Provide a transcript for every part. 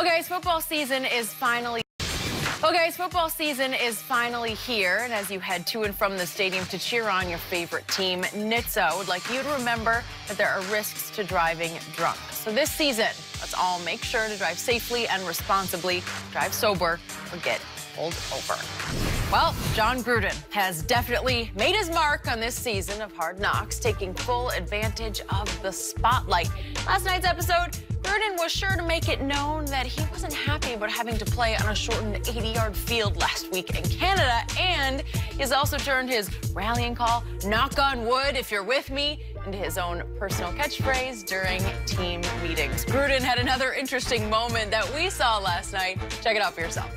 Well, guys, football season is finally here, and as you head to and from the stadium to cheer on your favorite team, NHTSA would like you to remember that there are risks to driving drunk. So this season, let's all make sure to drive safely and responsibly, drive sober, or get pulled over. Well, Jon Gruden has definitely made his mark on this season of Hard Knocks, taking full advantage of the spotlight. Last night's episode, Gruden was sure to make it known that he wasn't happy about having to play on a shortened 80-yard field last week in Canada, and he's also turned his rallying call, "Knock on wood if you're with me," into his own personal catchphrase during team meetings. Gruden had another interesting moment that we saw last night. Check it out for yourself.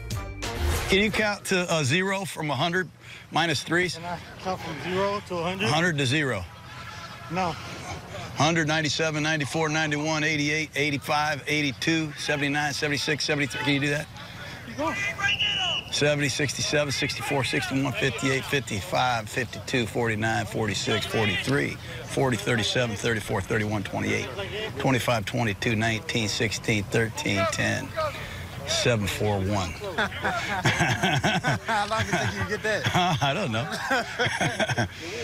Can you count to 0 from 100 minus 3s? Can I count from 0 to 100? 100 to 0. No. 100, 97, 94, 91, 88, 85, 82, 79, 76, 73. Can you do that? Go. 70, 67, 64, 61, 58, 55, 52, 49, 46, 43, 40, 37, 34, 31, 28, 25, 22, 19, 16, 13, 10. 7, 4, 1. How long did it take you to get that? I don't know.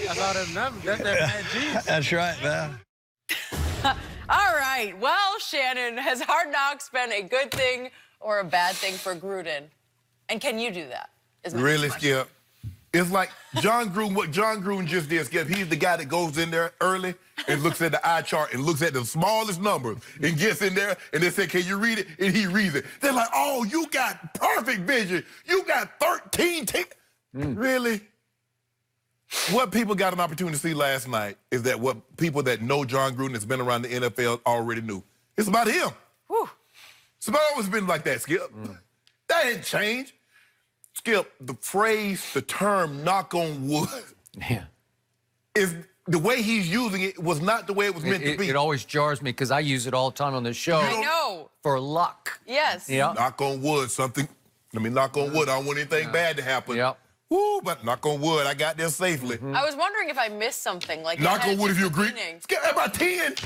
That's all that number. That's that man G's. That's right, man. All right. Well, Shannon, has Hard Knocks been a good thing or a bad thing for Gruden? And can you do that? Really, Skip? It's like Jon Gruden, what Jon Gruden just did, Skip, he's the guy that goes in there early and looks at the eye chart and looks at the smallest numbers and gets in there and they say, "Can you read it?" And he reads it. They're like, "Oh, you got perfect vision. You got 13 Really? What people got an opportunity to see last night is that what people that know Jon Gruden that's been around the NFL already knew. It's about him. Whew. It's about always been like that, Skip. That ain't changed. Skip, the phrase, the term "knock on wood," is the way he's using it was not the way it was meant to be. It always jars me because I use it all the time on this show. I know. For luck. Yes. Yeah. Knock on wood, something. I mean, knock on wood. I don't want anything bad to happen. Yep. Woo, but knock on wood, I got there safely. I was wondering if I missed something. Like Knock on wood if you agree. meaning. Skip, about 10.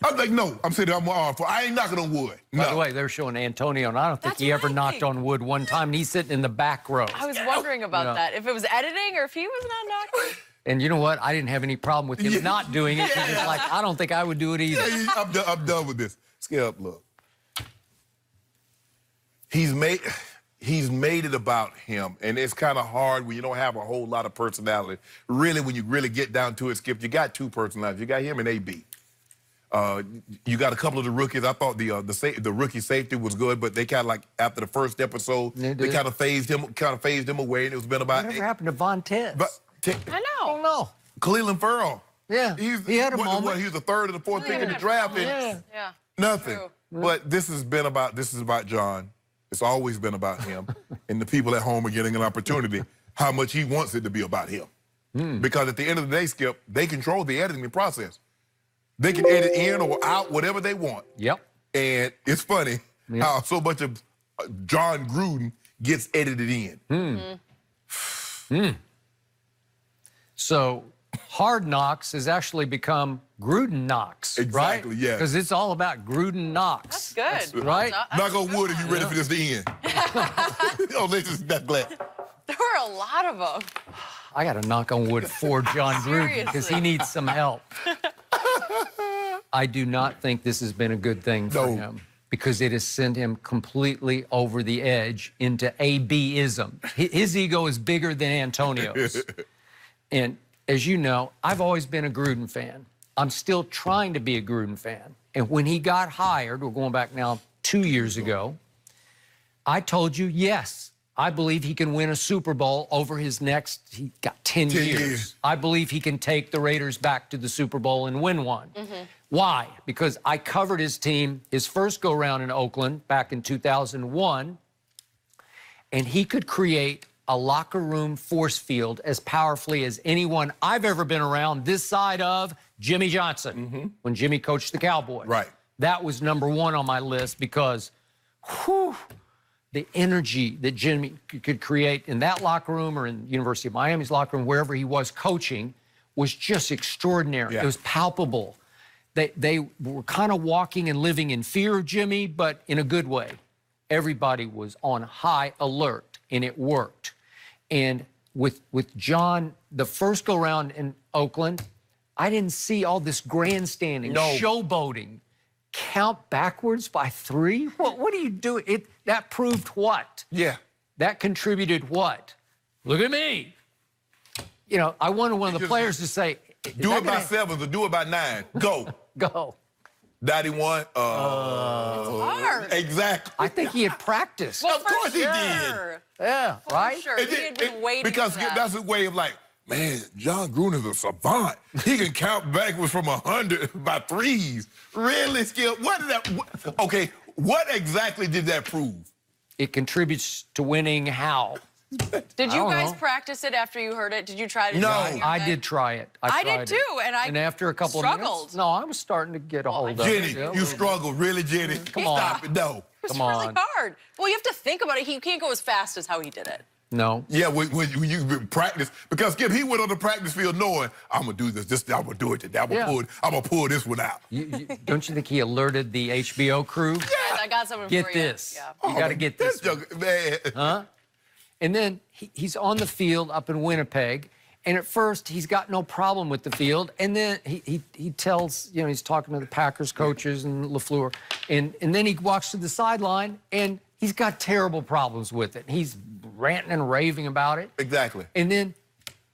I'm like, no. I'm sitting there, I'm armed for. I ain't knocking on wood. No. By the way, they're showing Antonio, and I don't think That's he what ever I knocked think. on wood one time, and he's sitting in the back row. I was wondering about Yeah. that. If it was editing or if he was not knocking. And you know what? I didn't have any problem with him not doing it because it's like, I don't think I would do it either. Yeah, I'm done with this. Skip, look. He's made it about him, and it's kind of hard when you don't have a whole lot of personality. Really, when you really get down to it, Skip, you got two personalities. You got him and AB. You got a couple of the rookies. I thought the rookie safety was good, but they kind of like after the first episode, they kind of phased him away, and it's been about. Whatever happened to Vontez? I know. I don't know. Cleveland Farrell. Yeah, he had a moment. He was the third or the fourth pick in the draft, and Yeah. nothing. True. But this is about Jon. It's always been about him, and the people at home are getting an opportunity. How much he wants it to be about him, because at the end of the day, Skip, they control the editing process. They can edit in or out whatever they want. Yep. And it's funny how so much of Jon Gruden gets edited in. So Hard Knocks has actually become Gruden Knocks, Exactly, right? yes. Because it's all about Gruden Knocks. That's good. Right? Knock on wood if you're ready for this to end. Oh, that's glad. There were a lot of them. I got to knock on wood for Jon Gruden because he needs some help. I do not think this has been a good thing for him because it has sent him completely over the edge into AB-ism. His ego is bigger than Antonio's. And as you know, I've always been a Gruden fan. I'm still trying to be a Gruden fan. And when he got hired, we're going back now 2 years ago, I told you, yes, I believe he can win a Super Bowl over his next, he got 10 years. I believe he can take the Raiders back to the Super Bowl and win one. Why? Because I covered his team, his first go-round in Oakland back in 2001, and he could create a locker room force field as powerfully as anyone I've ever been around this side of Jimmy Johnson, when Jimmy coached the Cowboys. Right. That was #1 on my list because, whew, the energy that Jimmy could create in that locker room or in University of Miami's locker room, wherever he was coaching, was just extraordinary. It was palpable. they were kind of walking and living in fear of Jimmy, but in a good way. Everybody was on high alert, and it worked. And with Jon, the first go-round in Oakland, I didn't see all this grandstanding, showboating. Count backwards by 3? What do you do? That proved what? Yeah. That contributed what? Look at me. You know, I wanted one of the players to say, do it by 7s or do it by 9. Go. Go. 91. It's hard. Exactly. I think he had practiced. Well, of course he did. Yeah, right? Sure. He had been waiting because for that. that's a way of like, man, Jon Gruden is a savant. He can count backwards from 100 by 3s. Really, Skip? Okay, what exactly did that prove? It contributes to winning how? Did you guys practice it after you heard it? Did you try to do it? I did try it. I did too, and after a couple of minutes, I was starting to get a hold of it. Jenny, you struggled, really, Jenny? Come on. Stop it, no. It was really hard. Well, you have to think about it. You can't go as fast as how he did it. No. Yeah, when you practice, because Skip, he went on the practice field knowing, I'm going to do this, I'm going to do it today, I'm going to pull this one out. Don't you think he alerted the HBO crew? Yes, I got something for you. Get this. Yeah. You got to get this. Man. Huh? And then he's on the field up in Winnipeg, and at first he's got no problem with the field, and then he tells, you know, he's talking to the Packers coaches and LaFleur, and then he walks to the sideline, and he's got terrible problems with it. He's ranting and raving about it. Exactly. And then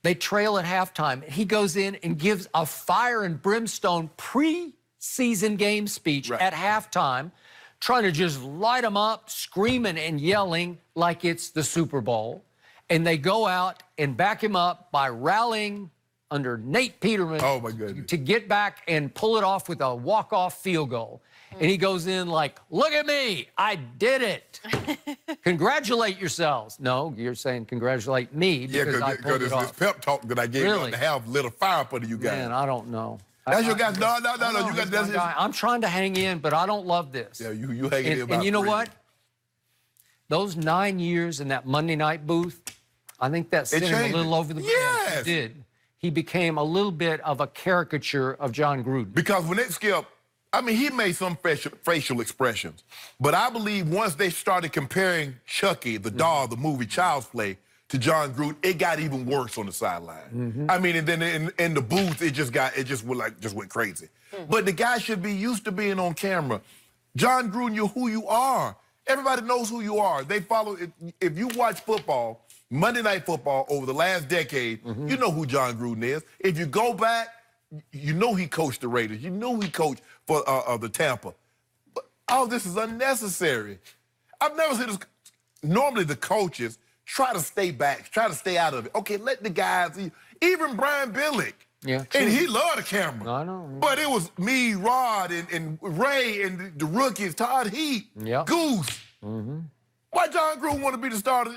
they trail at halftime. He goes in and gives a fire and brimstone pre-season game speech at halftime, trying to just light them up, screaming and yelling like it's the Super Bowl. And they go out and back him up by rallying under Nate Peterman to get back and pull it off with a walk-off field goal. And he goes in like, look at me, I did it. Congratulate yourselves. No, you're saying congratulate me because I pulled it off. This pep talk that I gave you to have a little fire for you guys. Man, I don't know. That's your guy. No. You got that's guy. I'm trying to hang in, but I don't love this. Yeah, you hanging in about And you know 3. what? Those 9 years in that Monday night booth, I think that sent him a little over the edge. It did. He became a little bit of a caricature of Jon Gruden. Because when it Skip, I mean, he made some facial expressions. But I believe once they started comparing Chucky, the doll, the movie Child's Play, to Jon Gruden, it got even worse on the sideline. I mean, and then in the booth, it just went crazy. But the guy should be used to being on camera. Jon Gruden, you're who you are. Everybody knows who you are. They follow. If you watch football, Monday Night Football over the last decade, you know who Jon Gruden is. If you go back, you know he coached the Raiders. You know he coached for the Tampa. But all this is unnecessary. I've never seen this. Normally the coaches try to stay back, try to stay out of it. Okay, let the guys, even Brian Billick. Yeah. And he loved the camera. I know. But it was me, Rod, and Ray, and the rookies, Todd Heat, Goose. Why Jon Gruden want to be the starter?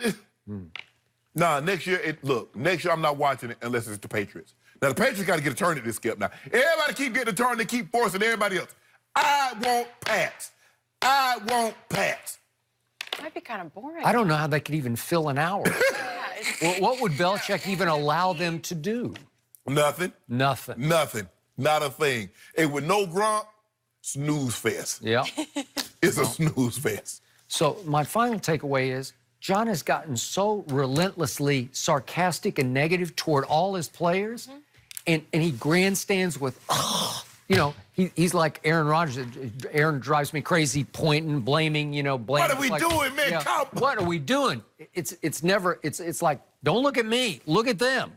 Nah, next year, next year I'm not watching it unless it's the Patriots. Now, the Patriots got to get a turn at this, Skip. Now, everybody keep getting a turn. They keep forcing everybody else. I want Pats. I want Pats. Might be kind of boring. I don't know how they could even fill an hour. What would Belichick even allow them to do? Nothing. Nothing. Nothing. Not a thing. And with no Gronk, snooze fest. Yeah. It's a snooze fest. So my final takeaway is Jon has gotten so relentlessly sarcastic and negative toward all his players, and he grandstands with, you know, he's like Aaron Rodgers. Aaron drives me crazy, pointing, blaming, you know, blaming. What are we doing, man? Yeah, what are we doing? It's like, don't look at me, look at them.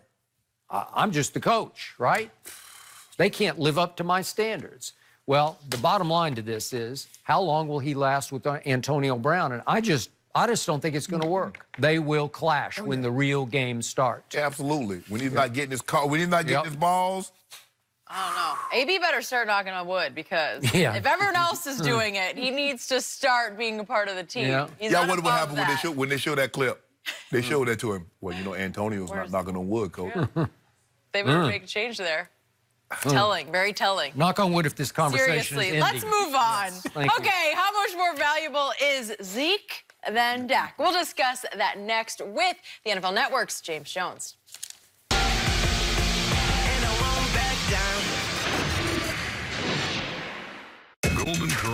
I'm just the coach, right? They can't live up to my standards. Well, the bottom line to this is, how long will he last with Antonio Brown? And I just don't think it's going to work. They will clash when the real game starts. Absolutely. When he's not getting his call, when he's not getting his balls. I don't know. AB better start knocking on wood because if everyone else is doing it, he needs to start being a part of the team. Yeah. Y'all wonder what happened when they show that clip. They showed that to him. Well, you know, Antonio's not knocking on wood, coach. Yeah. They better make a change there. Telling, very telling. Knock on wood if this conversation is ending. Let's move on. Okay, how much more valuable is Zeke than Dak? We'll discuss that next with the NFL Network's James Jones. Golden Girl